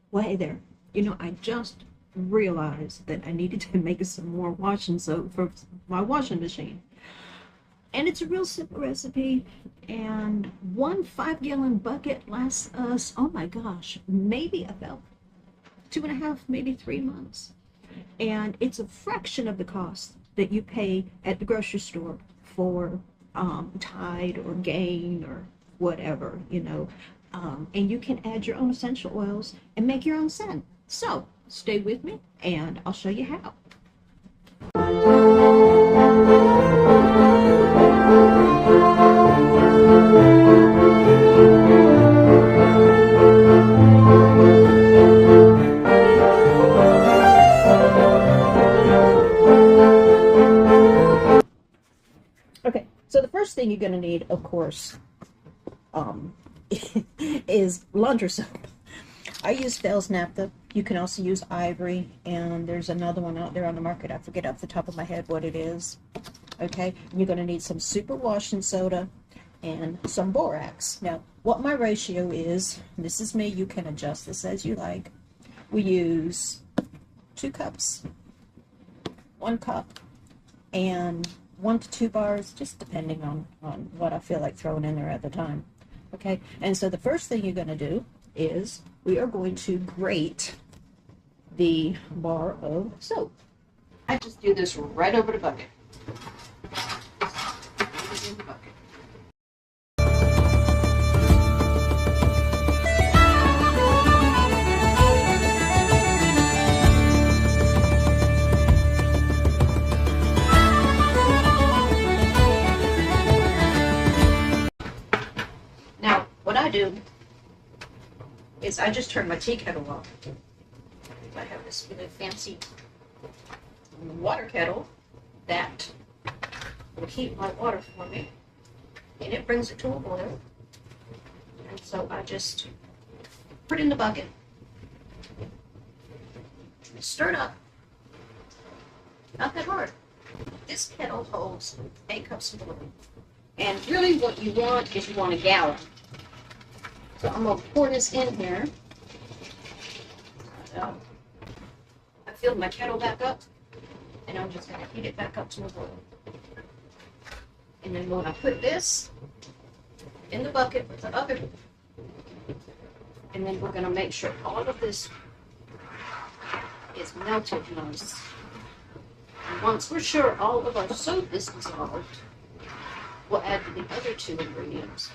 Well, hey there. You know, I just realized that I needed to make some more washing soap for my washing machine. And it's a real simple recipe. And one 5 gallon bucket lasts us, oh my gosh, maybe about 2.5, maybe 3 months. And it's a fraction of the cost that you pay at the grocery store for Tide or Gain or whatever, you know. And you can add your own essential oils and make your own scent. So stay with me and I'll show you how. Okay, so the first thing you're going to need, of course, um, is laundry soap. I use Fels Naphtha. You can also use Ivory, and there's another one out there on the market. I forget off the top of my head what it is. Okay, you're going to need some super washing soda and some borax. Now, what my ratio is, this is me, you can adjust this as you like. We use 2 cups, 1 cup, and 1 to 2 bars, just depending on what I feel like throwing in there at the time. Okay, and so the first thing you're going to do is we are going to grate the bar of soap. I just do this right over the bucket. In the bucket. Now, what I do is I just turn my tea kettle off. I have this really fancy water kettle that will heat my water for me, and it brings it to a boil. And so I just put it in the bucket, stir it up, not that hard. This kettle holds 8 cups of water, and really what you want is you want a gallon. So I'm going to pour this in here. I filled my kettle back up, and I'm just going to heat it back up to a boil. And then when I put this in the bucket with the other, and then we're going to make sure all of this is melted nice. And once we're sure all of our soap is dissolved, we'll add the other 2 ingredients.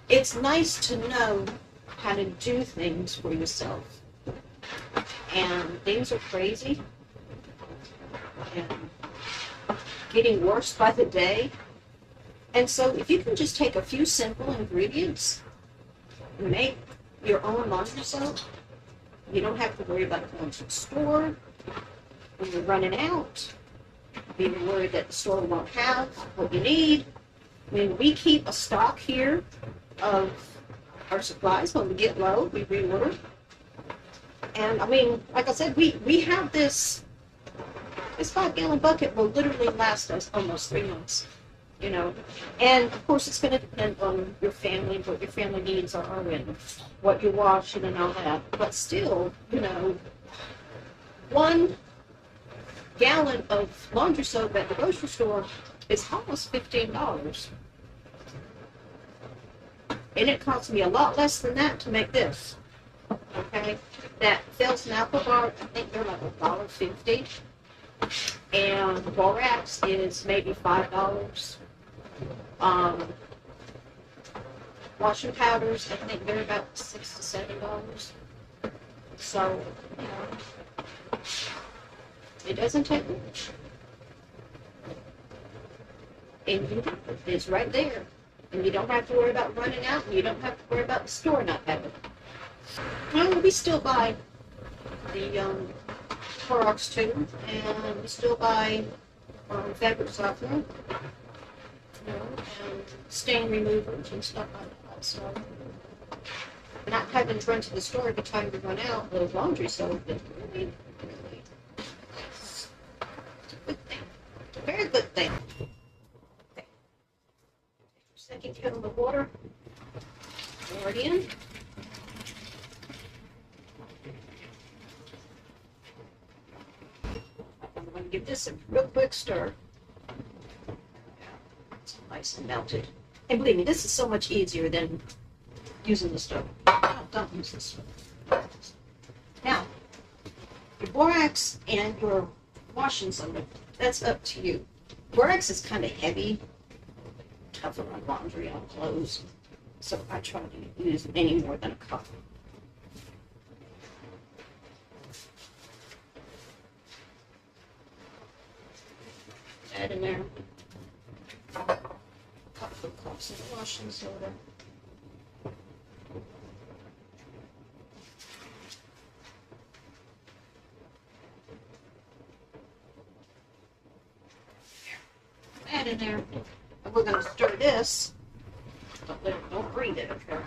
It's nice to know how to do things for yourself. And things are crazy and getting worse by the day. And so if you can just take a few simple ingredients and make your own laundry soap, you don't have to worry about going to the store when you're running out, being worried that the store won't have what you need. I mean, we keep a stock here of our supplies. When we get low, we reorder. And I mean, like I said, we have this 5 gallon bucket will literally last us almost 3 months, you know. And of course, it's going to depend on your family, what your family needs are, and what you're washing and all that. But still, you know, 1 gallon of laundry soap at the grocery store is almost $15. And it cost me a lot less than that to make this. Okay? That Fels Naphtha bar, I think they're like $1.50. And the borax is maybe $5. Washing powders, I think they're about $6 to $7. So, you know, it doesn't take much. And it's right there. And you don't have to worry about running out, and you don't have to worry about the store not having it. Well, we still buy the Clorox too, and we still buy fabric softener, you know, and stain removers and stuff like that. So, not having to run to the store every time we run out of laundry soap is really, really nice. It's a good thing. It's a very good thing. Okay. Second kettle of water. Pour it in. I'm going to give this a real quick stir. It's nice and melted. And believe me, this is so much easier than using the stove. Don't use this stove. Now, your borax and your washing soda, that's up to you. Borax is kind of heavy, tougher on laundry, on clothes, so I try to use any more than a cup. Add in there a couple of cups of washing soda. Add in there, and we're going to stir this. Don't breathe it, okay?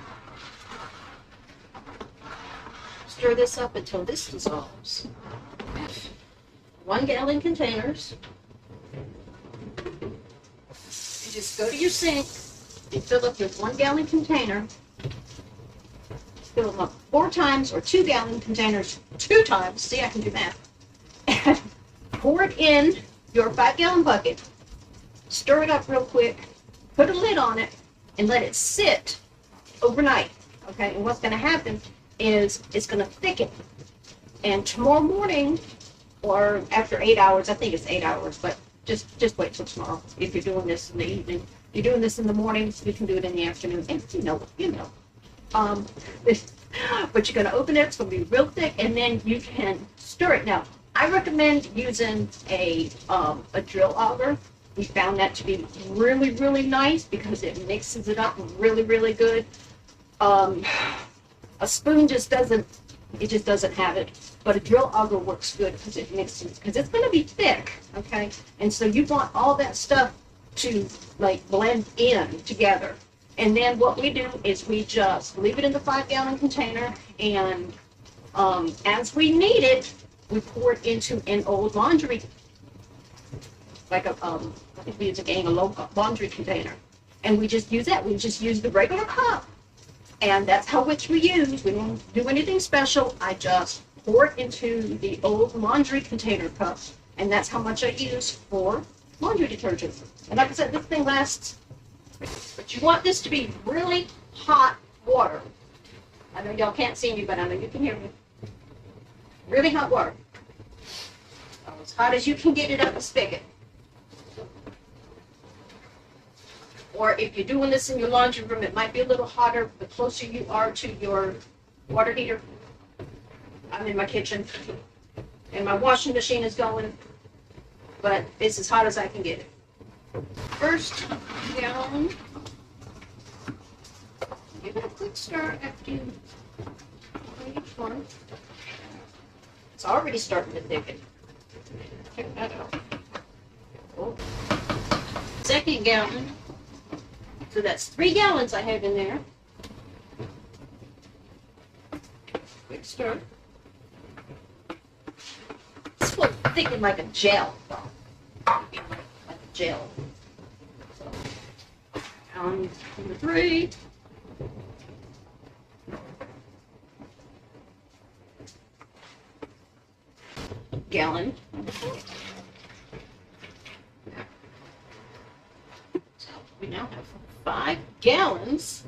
Stir this up until this dissolves. 1 gallon containers. You just go to your sink and fill up your 1 gallon container. Fill them up 4 times, or 2 gallon containers 2 times. See, I can do math. And pour it in your 5 gallon bucket. Stir it up real quick, put a lid on it, and let it sit overnight, okay? And what's going to happen is it's going to thicken. And tomorrow morning, or after 8 hours, I think it's 8 hours, but just wait till tomorrow. If you're doing this in the evening, if you're doing this in the morning, you can do it in the afternoon. And you know. But you're going to open it, it's going to be real thick, and then you can stir it. Now, I recommend using a drill auger. We found that to be really, really nice because it mixes it up really, really good. A spoon just doesn't have it. But a drill auger works good because it mixes, because it's going to be thick, okay? And so you want all that stuff to like blend in together. And then what we do is we just leave it in the 5 gallon container, and as we need it, we pour it into an old laundry, like I think we use a laundry container, and we just use that. We just use the regular cup, and that's how much we use. We don't do anything special. I just pour it into the old laundry container cup, and that's how much I use for laundry detergent. And like I said, this thing lasts, but you want this to be really hot water. I know y'all can't see me, but I know you can hear me. Really hot water. As hot as you can get it up the spigot. Or if you're doing this in your laundry room, it might be a little hotter the closer you are to your water heater. I'm in my kitchen, and my washing machine is going, but it's as hot as I can get it. First gallon, give it a quick stir after you each one. It's already starting to thicken. Check that out. Oh. Second gallon. So that's 3 gallons I have in there. Quick stir. This will thicken like a gel. Like a gel. So, gallon number 3. Gallon number 4. So we now have 5 gallons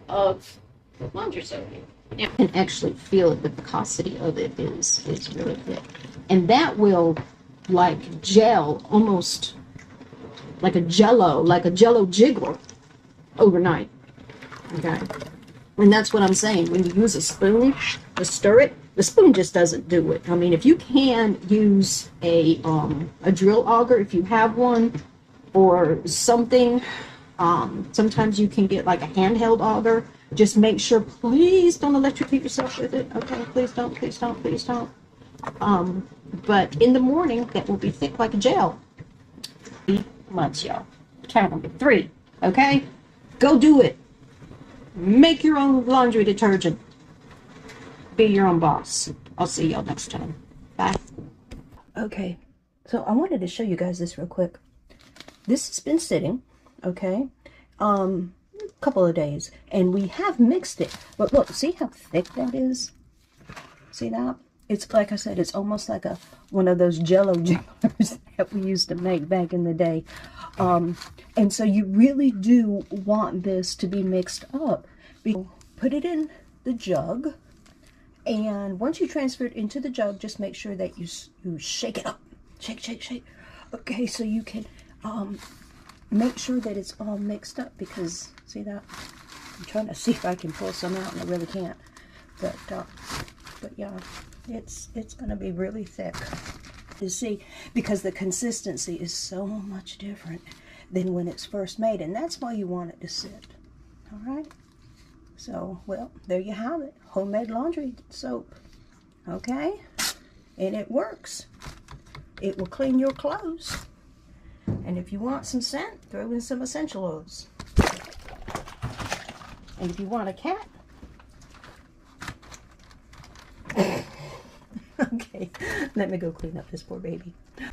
of laundry soap. You can actually feel it. The viscosity of it is really thick, and that will like gel, almost like a jello jiggler overnight. Okay, and that's what I'm saying. When you use a spoon to stir it, the spoon just doesn't do it. I mean, if you can use a drill auger, if you have one, or something, sometimes you can get like a handheld auger. Just make sure, please don't electrocute yourself with it. Okay, please don't, please don't, please don't. But in the morning, that will be thick like a gel. 3 months, y'all. Count them. 3. Okay, go do it. Make your own laundry detergent. Be your own boss. I'll see y'all next time. Bye. Okay, so I wanted to show you guys this real quick. This has been sitting, okay? couple of days, and we have mixed it. But look, see how thick that is? See that? It's like I said, it's almost like one of those Jello jumblers that we used to make back in the day. And so you really do want this to be mixed up. Put it in the jug, and once you transfer it into the jug, just make sure that you shake it up. Shake, shake, shake. Okay, so you can make sure that it's all mixed up, because see that? I'm trying to see if I can pull some out, and I really can't. But yeah, it's gonna be really thick. You see, because the consistency is so much different than when it's first made, and that's why you want it to sit. All right. So, well, there you have it. Homemade laundry soap. Okay? And it works. It will clean your clothes. And if you want some scent, throw in some essential oils. And if you want a cat, okay, let me go clean up this poor baby.